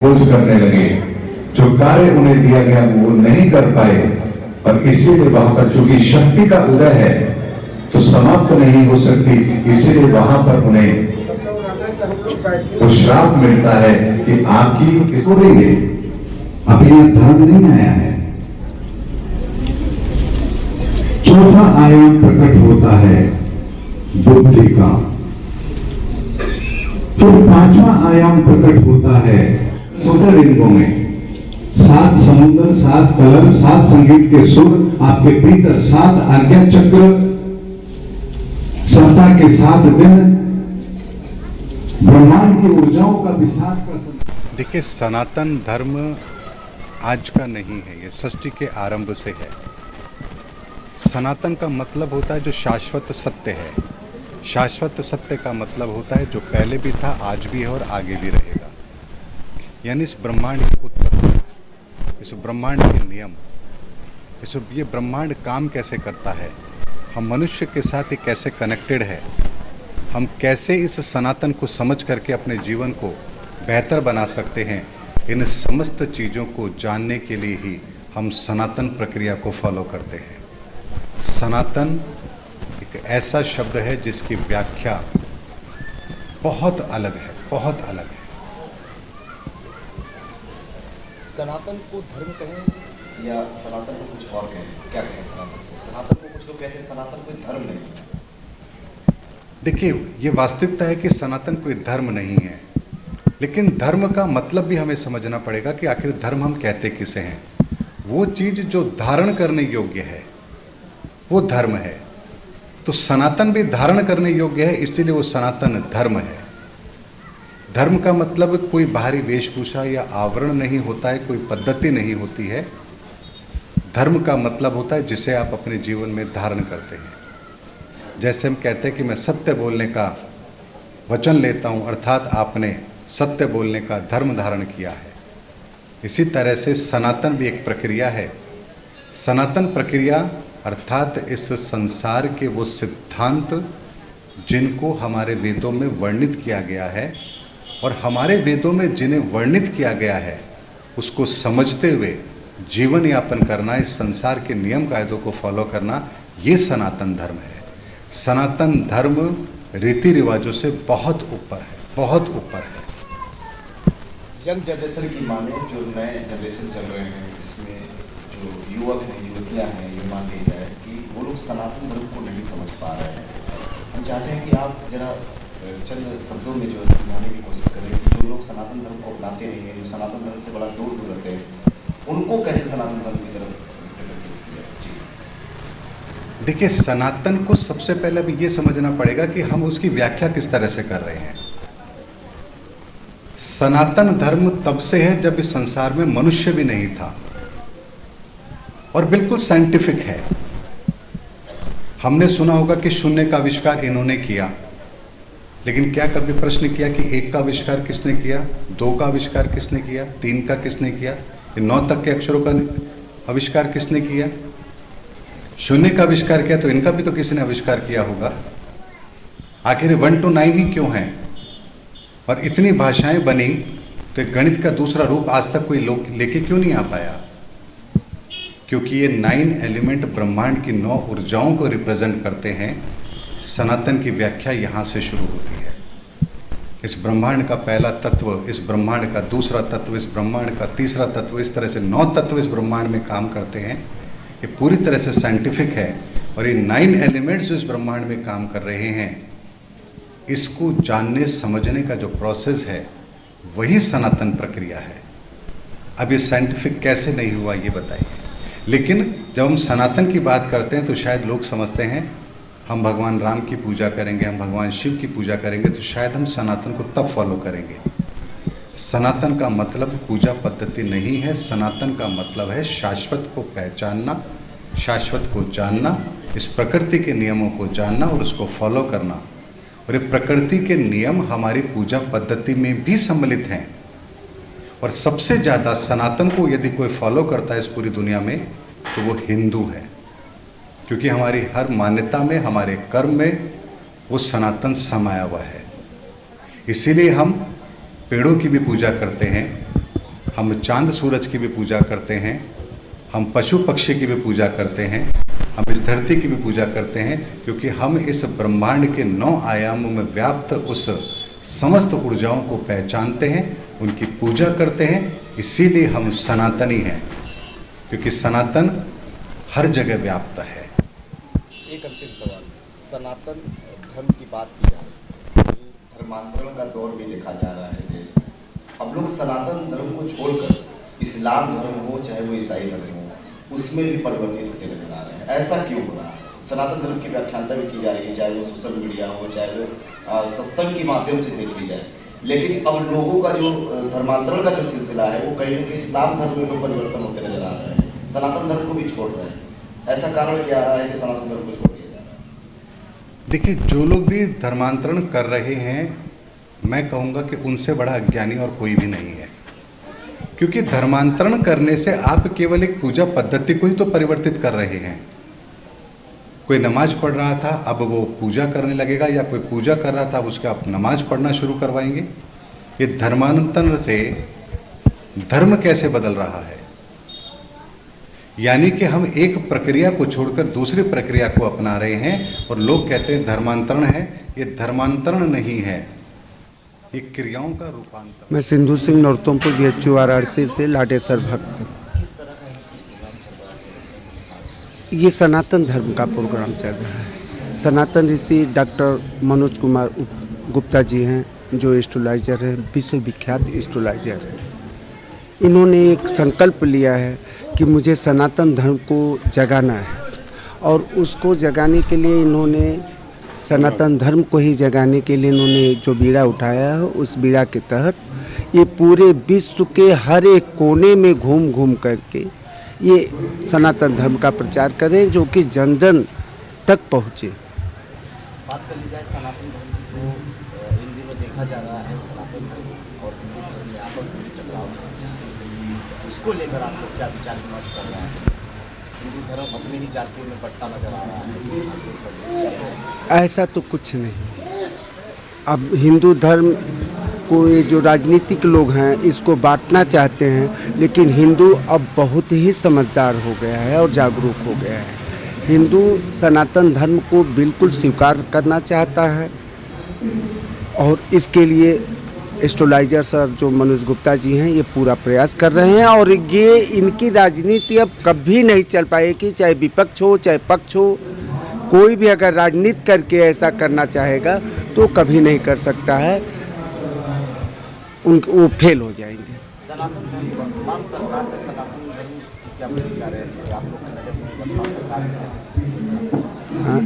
खोज करने लगे। जो कार्य उन्हें दिया गया वो नहीं कर पाए, और इसीलिए वहां पर चूंकि शक्ति का उदय है तो समाप्त नहीं हो सकती, इसीलिए वहां पर उन्हें तो श्राप मिलता है कि आपकी इसको देंगे। अभी यह धर्म नहीं आया है। चौथा आयाम प्रकट होता है बुद्धि का। फिर पांचवा आयाम प्रकट होता है ज्योतिर्लिंगों में। 7 समुद्र, 7 कलर, 7 संगीत के सुर आपके भीतर, 7 आज्ञा चक्र, सप्ताह के 7 दिन, ब्रह्मांड की ऊर्जाओं का विस्तार का। देखिए, सनातन धर्म आज का नहीं है, ये सृष्टि के आरंभ से है। सनातन का मतलब होता है जो शाश्वत सत्य है। शाश्वत सत्य का मतलब होता है जो पहले भी था, आज भी है और आगे भी रहेगा। यानी इस ब्रह्मांड की उत्पत्ति, इस ब्रह्मांड के नियम, ये ब्रह्मांड काम कैसे करता है, हम मनुष्य के साथ ये कैसे कनेक्टेड है, हम कैसे इस सनातन को समझ करके अपने जीवन को बेहतर बना सकते हैं, इन समस्त चीज़ों को जानने के लिए ही हम सनातन प्रक्रिया को फॉलो करते हैं। सनातन एक ऐसा शब्द है जिसकी व्याख्या बहुत अलग है, बहुत अलग है। सनातन को धर्म कहें या सनातन को कुछ और कहें, क्या कहें सनातन को? सनातन को कुछ लोग कहते हैं सनातन कोई धर्म नहीं। देखिए, ये वास्तविकता है कि सनातन कोई धर्म नहीं है, लेकिन धर्म का मतलब भी हमें समझना पड़ेगा कि आखिर धर्म हम कहते किसे हैं। वो चीज़ जो धारण करने योग्य है वो धर्म है। तो सनातन भी धारण करने योग्य है, इसीलिए वो सनातन धर्म है। धर्म का मतलब कोई बाहरी वेशभूषा या आवरण नहीं होता है, कोई पद्धति नहीं होती है। धर्म का मतलब होता है जिसे आप अपने जीवन में धारण करते हैं। जैसे हम कहते हैं कि मैं सत्य बोलने का वचन लेता हूँ, अर्थात आपने सत्य बोलने का धर्म धारण किया है। इसी तरह से सनातन भी एक प्रक्रिया है। सनातन प्रक्रिया अर्थात इस संसार के वो सिद्धांत जिनको हमारे वेदों में वर्णित किया गया है, और हमारे वेदों में जिन्हें वर्णित किया गया है उसको समझते हुए जीवन यापन करना, इस संसार के नियम कायदों को फॉलो करना, ये सनातन धर्म है। सनातन धर्म रीति रिवाजों से बहुत ऊपर है, बहुत ऊपर है। यंग जनरेशन की माने, जो नए जनरेशन चल रहे हैं, इसमें जो युवक हैं, युवतियाँ हैं, ये मान ली जाए कि वो लोग सनातन धर्म को नहीं समझ पा रहे हैं। हम चाहते हैं कि आप जरा चंद शब्दों में जो समझाने की कोशिश करें कि जो लोग सनातन धर्म को अपनाते नहीं हैं, जो सनातन धर्म से बड़ा दूर दूर रहते हैं, उनको कैसे सनातन धर्म की तरफ जी। देखिए, सनातन को सबसे पहले भी ये समझना पड़ेगा कि हम उसकी व्याख्या किस तरह से कर रहे हैं। सनातन धर्म तब से है जब इस संसार में मनुष्य भी नहीं था, और बिल्कुल साइंटिफिक है। हमने सुना होगा कि शून्य का आविष्कार इन्होंने किया, लेकिन क्या कभी प्रश्न किया कि 1 का आविष्कार किसने किया, 2 का आविष्कार किसने किया, 3 का किसने किया, 9 तक के अक्षरों का आविष्कार किसने किया? शून्य का आविष्कार किया तो इनका भी तो किसी ने आविष्कार किया होगा। आखिर 1 to 9 ही क्यों है? और इतनी भाषाएं बनी तो गणित का दूसरा रूप आज तक कोई लोग लेके क्यों नहीं आ पाया? क्योंकि ये 9 एलिमेंट ब्रह्मांड की 9 ऊर्जाओं को रिप्रेजेंट करते हैं। सनातन की व्याख्या यहाँ से शुरू होती है। इस ब्रह्मांड का पहला तत्व, इस ब्रह्मांड का दूसरा तत्व, इस ब्रह्मांड का तीसरा तत्व, इस तरह से 9 तत्व इस ब्रह्मांड में काम करते हैं। ये पूरी तरह से साइंटिफिक है, और ये 9 एलिमेंट्स जो इस ब्रह्मांड में काम कर रहे हैं, इसको जानने समझने का जो प्रोसेस है वही सनातन प्रक्रिया है। अब ये साइंटिफिक कैसे नहीं हुआ ये बताइए। लेकिन जब हम सनातन की बात करते हैं तो शायद लोग समझते हैं हम भगवान राम की पूजा करेंगे, हम भगवान शिव की पूजा करेंगे तो शायद हम सनातन को तब फॉलो करेंगे। सनातन का मतलब पूजा पद्धति नहीं है। सनातन का मतलब है शाश्वत को पहचानना, शाश्वत को जानना, इस प्रकृति के नियमों को जानना और उसको फॉलो करना। और ये प्रकृति के नियम हमारी पूजा पद्धति में भी सम्मिलित हैं। और सबसे ज़्यादा सनातन को यदि कोई फॉलो करता है इस पूरी दुनिया में तो वो हिंदू है, क्योंकि हमारी हर मान्यता में, हमारे कर्म में वो सनातन समाया हुआ है। इसीलिए हम पेड़ों की भी पूजा करते हैं, हम चांद सूरज की भी पूजा करते हैं, हम पशु पक्षी की भी पूजा करते हैं, हम इस धरती की भी पूजा करते हैं, क्योंकि हम इस ब्रह्मांड के 9 आयामों में व्याप्त उस समस्त ऊर्जाओं को पहचानते हैं, उनकी पूजा करते हैं। इसीलिए हम सनातनी हैं, क्योंकि सनातन हर जगह व्याप्त है। एक अंतिम सवाल, सनातन धर्म की बात की जा रही है, धर्मांतरण का दौर भी देखा जा रहा है देश में। अब लोग सनातन धर्म को छोड़कर इस्लाम धर्म हो चाहे वो ईसाई धर्म हो, उसमें भी परिवर्तित होते नजर आ रहे हैं। ऐसा क्यों हो रहा है? सनातन धर्म की व्याख्याता भी की जा रही है, चाहे वो सोशल मीडिया हो, चाहे वो सत्संग के माध्यम से देख ली जाए, लेकिन अब लोगों का जो धर्मांतरण का जो सिलसिला है वो कहीं ना कहीं इस्लाम धर्म में परिवर्तन होते नजर आ रहे हैं, सनातन धर्म को भी छोड़ रहे हैं। ऐसा कारण क्या आ रहा है कि सनातन धर्म को छोड़ दिया जा रहा है? देखिए, जो लोग भी धर्मांतरण कर रहे हैं, मैं कहूँगा कि उनसे बड़ा अज्ञानी और कोई भी नहीं है, क्योंकि धर्मांतरण करने से आप केवल एक पूजा पद्धति को ही तो परिवर्तित कर रहे हैं। कोई नमाज पढ़ रहा था, अब वो पूजा करने लगेगा, या कोई पूजा कर रहा था, उसके आप नमाज पढ़ना शुरू करवाएंगे। ये धर्मांतरण से धर्म कैसे बदल रहा है? यानी कि हम एक प्रक्रिया को छोड़कर दूसरी प्रक्रिया को अपना रहे हैं, और लोग कहते हैं धर्मांतरण है। ये धर्मांतरण नहीं है, ये क्रियाओं का रूपांतरण। मैं सिंधु सिंह नरोत्तमपुर BHU वाराणसी से लाडेश्वर भक्त। ये सनातन धर्म का प्रोग्राम चल रहा है। सनातन ऋषि डॉक्टर मनोज कुमार गुप्ता जी हैं, जो एस्ट्रोलॉजर हैं, विश्वविख्यात एस्ट्रोलॉजर हैं। इन्होंने एक संकल्प लिया है कि मुझे सनातन धर्म को जगाना है, और उसको जगाने के लिए इन्होंने सनातन धर्म को ही जगाने के लिए इन्होंने जो बीड़ा उठाया है, उस बीड़ा के तहत ये पूरे विश्व के हर एक कोने में घूम घूम करके ये सनातन धर्म का प्रचार करें, जो कि जन जन तक पहुँचे। बात कर ली जाए सनातन धर्म को, इन दिनों देखा जा रहा है सनातन धर्म और हिंदू धर्म में आपस में टकराव, उसको लेकर आपको क्या विचार विमर्श कर रहा है? हिंदू धर्म अपनी ही जातियों में बंटता नजर आ रहा है। ऐसा तो कुछ नहीं। अब हिंदू धर्म को ये जो राजनीतिक लोग हैं इसको बांटना चाहते हैं, लेकिन हिंदू अब बहुत ही समझदार हो गया है और जागरूक हो गया है। हिंदू सनातन धर्म को बिल्कुल स्वीकार करना चाहता है, और इसके लिए एस्ट्रोलॉजर सर जो मनोज गुप्ता जी हैं, ये पूरा प्रयास कर रहे हैं। और ये इनकी राजनीति अब कभी नहीं चल पाएगी, चाहे विपक्ष हो चाहे पक्ष हो। कोई भी अगर राजनीति करके ऐसा करना चाहेगा तो कभी नहीं कर सकता है, वो फेल हो जाएंगे। सनातन धर्म, वर्तमान सरकार में सनातन धर्म की क्या भूमिका रहेगी? आप लोग की नजर में वर्तमान सरकार कैसे? हाँ,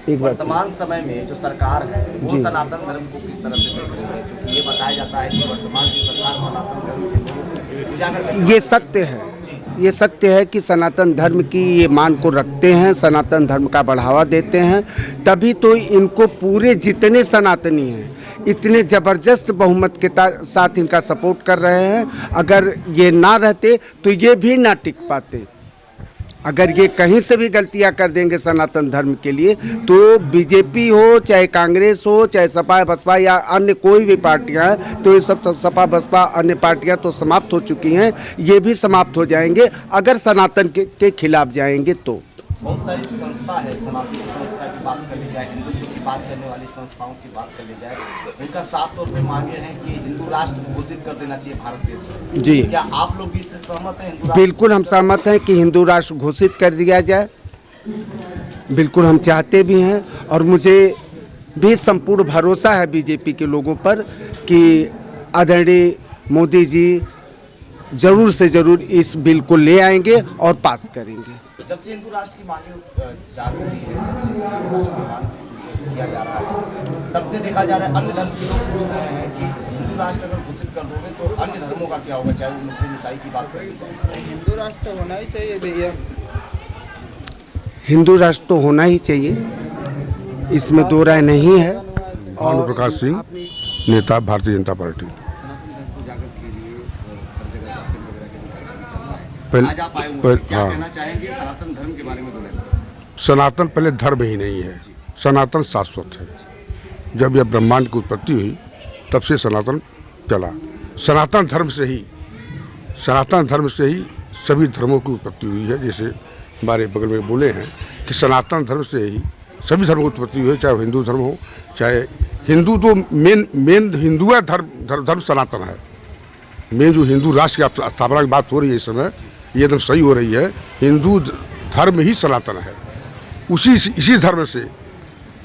एक बात, वर्तमान समय में जो सरकार है वो जी। सनातन धर्म को किस तरह से देख रही है? क्योंकि ये बताया जाता है कि वर्तमान की सरकार सनातन धर्म को उजागर करती ये सत्य है, ये सत्य है कि सनातन धर्म की ये मान को रखते हैं, सनातन धर्म का बढ़ावा देते हैं, तभी तो इनको पूरे जितने सनातनी हैं इतने ज़बरदस्त बहुमत के साथ इनका सपोर्ट कर रहे हैं। अगर ये ना रहते तो ये भी ना टिक पाते। अगर ये कहीं से भी गलतियां कर देंगे सनातन धर्म के लिए, तो बीजेपी हो चाहे कांग्रेस हो चाहे सपा बसपा या अन्य कोई भी पार्टियां हैं, तो ये सब तो सपा बसपा अन्य पार्टियां तो समाप्त हो चुकी हैं, ये भी समाप्त हो जाएंगे अगर सनातन के खिलाफ जाएंगे तो। बहुत सारी संस्था है, सनातनी संस्था की बात कर ली जाए, हिंदुत्व की बात करने वाली संस्थाओं की बात कर ली जाए, उनका साफ तौर पे मांगे हैं कि हिंदू राष्ट्र घोषित कर देना चाहिए भारत देश को। जी, क्या आप लोग भी इससे सहमत हैं? हिंदू राष्ट्र बिल्कुल हम सहमत हैं कि हिंदू राष्ट्र घोषित कर दिया जाए, बिल्कुल हम चाहते भी हैं, और मुझे भी संपूर्ण भरोसा है बीजेपी के लोगों पर कि आदरणीय मोदी जी जरूर से जरूर इस बिल को ले आएंगे और पास करेंगे। जब से हिंदू राष्ट्र की मांगे जाग रही है, जब से हिंदू राष्ट्र की मांग किया जा रहा है, तब से देखा जा रहा है अन्य धर्म के लोग पूछ रहे हैं कि हिंदू राष्ट्र अगर घोषित कर दोगे तो अन्य धर्मों का क्या होगा, चाहे वो मुस्लिम ईसाई की बात करें। हिंदू राष्ट्र होना ही चाहिए भैया। हिंदू राष्ट्र तो होना ही चाहिए, इसमें दो राय नहीं है। भानु प्रकाश सिंह, नेता भारतीय जनता पार्टी। सनातन धर्म को जागृत के लिए हर जगह सत्संग वगैरह के कार्यक्रम चल रहा है। पहले- आज आप आए हुए हैं, क्या हाँ। कहना चाहेंगे सनातन धर्म के बारे में? तो सनातन पहले धर्म ही नहीं है, सनातन शाश्वत है। जब यह ब्रह्मांड की उत्पत्ति हुई तब से सनातन चला। सनातन धर्म से ही सनातन धर्म से ही सभी धर्मों की उत्पत्ति हुई है। जैसे हमारे बगल में बोले हैं कि सनातन धर्म से ही सभी धर्मों की उत्पत्ति हुई है, चाहे हिंदू धर्म हो, चाहे हिंदू तो मेन हिंदू है, धर्म सनातन है। मेन जो हिंदू राष्ट्र की स्थापना की बात हो रही है इस समय, ये एकदम सही हो रही है। हिंदू धर्म ही सनातन है। इसी धर्म से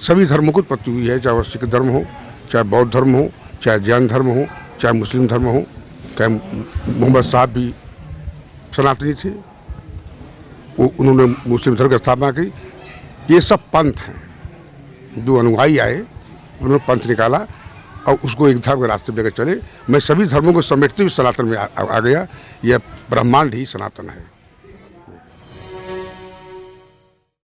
सभी धर्मों की उत्पत्ति हुई है, चाहे वह सिख धर्म हो, चाहे बौद्ध धर्म हो, चाहे जैन धर्म हो, चाहे मुस्लिम धर्म हो। चाहे मोहम्मद साहब भी सनातनी थे, वो उन्होंने मुस्लिम धर्म की स्थापना की। ये सब पंथ हैं, जो अनुयायी आए उन्होंने पंथ निकाला और उसको एक धर्म के रास्ते पे लेकर चले। मैं सभी धर्मों को समेटते हुए सनातन में आ गया। यह ब्रह्मांड ही सनातन है।